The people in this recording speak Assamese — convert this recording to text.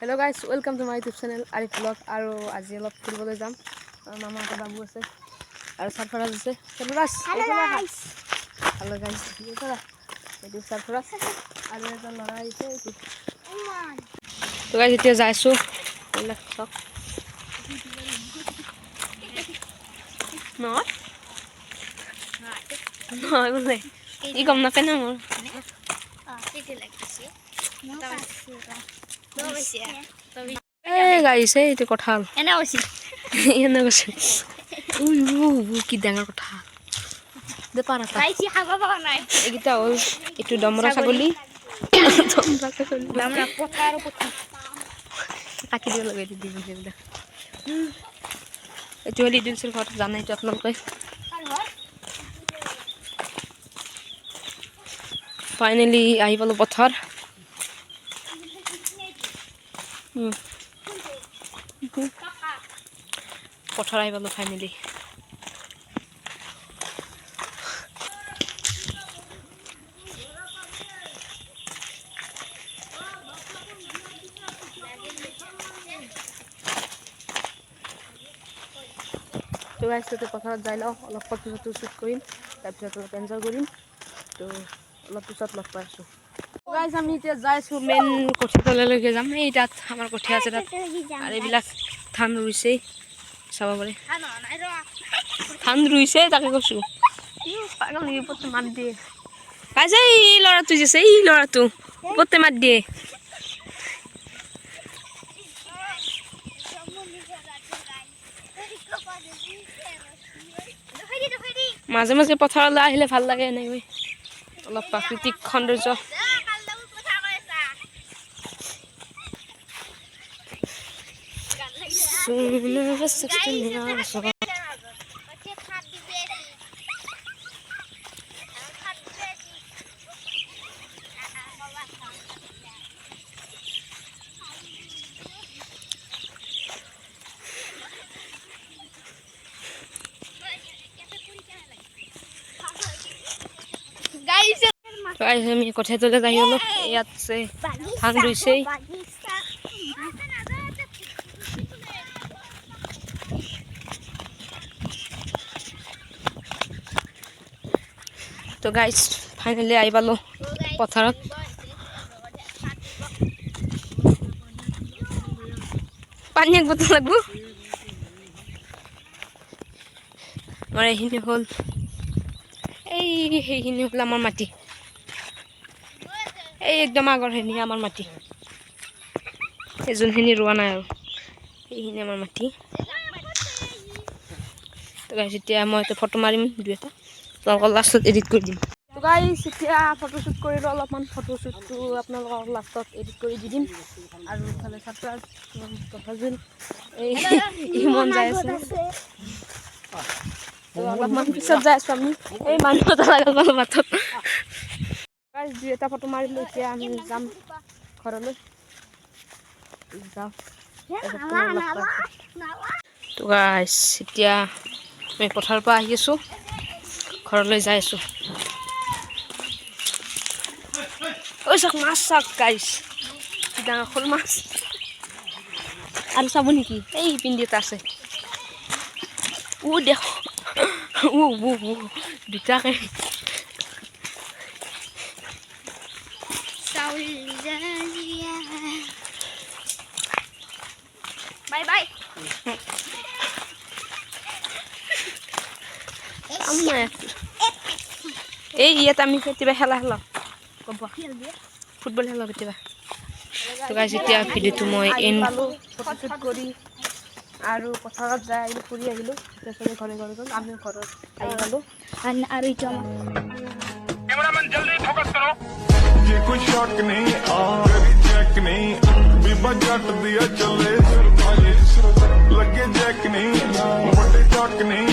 Hello guys, welcome to my YouTube channel Arif Vlog. আৰু আজি অলপ ফুৰিবলৈ যাম। মামা এটা বাবু আছে আৰু সাৰফৰাজ আছে। Hello guys. Hello guys. এইটো সাৰফৰাজ আৰু এটা ল'ৰা আছে এইটো। তো guys এতিয়া যাইছো। এইবিলাক চক। নহয় বোলে ই গম নাপায় না মোৰ Hey guys, এইটো কঁঠাল এনে হৈছে এনে গৈছে কি ডাঙৰ কঁঠাল দে পাৰা খাইছি খাব পৰা নাই এইকেইটা হ'ল এইটো দমৰা ছাগলী দামৰা পথাৰ পথি কাটি দিব লগাই দি দিম এইবিলাক এইটো হ'ল ইডুলছৰ ঘৰত জানে এইটো আপোনালোকে ফাইনেলি আহি পালোঁ পথাৰ পথাৰ আহি পালোঁ ফাইনেলি তো গাইজ তাতে পথাৰত যাই লওঁ অলপ ফটো শ্বুট কৰিম তাৰপিছত অলপ এনজয় কৰিম তো অলপ পিছত লগ পাই আছোঁ গাইজ আমি এতিয়া যাই আছোঁ মেইন কঠীয়া তললৈকে যাম এই তাত আমাৰ কঠীয়া আছে তাত আৰু এইবিলাক ধান ৰুইছেই চাব পাৰে ধান ৰুইছে তাকে কৈছোঁ পাগল নেকি ওপৰতে মাত দিয়ে গাইজ এই ল'ৰাটো যে আছে এই ল'ৰাটো ওপৰতে মাত দিয়ে মাজে মাজে পথাৰলৈ আহিলে ভাল লাগে এনেকৈ অলপ প্ৰাকৃতিক সৌন্দৰ্য আমি কঠীয়া তলে যাই গ'লো ইয়াত আছে ধান ৰুইছেই তো গাইজ ফাইনেলি আহি পালোঁ পথাৰত পানী এক বটল লাগব আমাৰ এইখিনি হ'ল সেইখিনি হ'ল আমাৰ মাটি এই একদম আগৰখিনি আমাৰ মাটি এই যোনখিনি ৰোৱা নাই আৰু সেইখিনি আমাৰ মাটি তো গাইজ এতিয়া মই এতিয়া ফটো মাৰিম দুই এটা আপোনালোকৰ লাষ্টত এডিট কৰি দিম তো গাইজ এতিয়া ফটোশ্বুট কৰিলোঁ অলপমান ফটোশ্বুটটো আপোনালোকক লাষ্টত এডিট কৰি দি দিম আৰু ইফালে ছাত্ৰ এই মন যাই আছে তো অলপমান পিছত যাই আছোঁ আমি এই মানুহ এটা লাগা পালোঁ মাথত গাইজ দুই এটা ফটো মাৰিলোঁ এতিয়া আমি যাম ঘৰলৈ যাওঁ তো গাইজ এতিয়া আমি পথাৰৰ পৰা আহি আছোঁ ঘৰলৈ যাই আছোঁ ঐ চাওক মাছ চাওক গাইজ কি ডাঙৰ শ'ল মাছ আৰু চাব নেকি এই পিন্ধি এটা আছে দেখ দুটাকে বাই বাই এই ইয়াত আমি কেতিয়াবা খেলা গম পোৱা ফুটবল খেলা কেতিয়াবা তো গাইজ এতিয়া ভিডিঅ'টো মই ফটোশ্বুট কৰি আৰু পথাৰত যাই ফুৰি আহিলোঁ এতিয়া চবে ঘৰে ঘৰে গ'ল আমি ঘৰত আহি পালোঁ আৰু এইটো कैमरामैन जल्दी फोकस करो ये कोई शक नहीं चेक नहीं बीबा जट दिया चले लगे जैक नहीं बड़े चक नहीं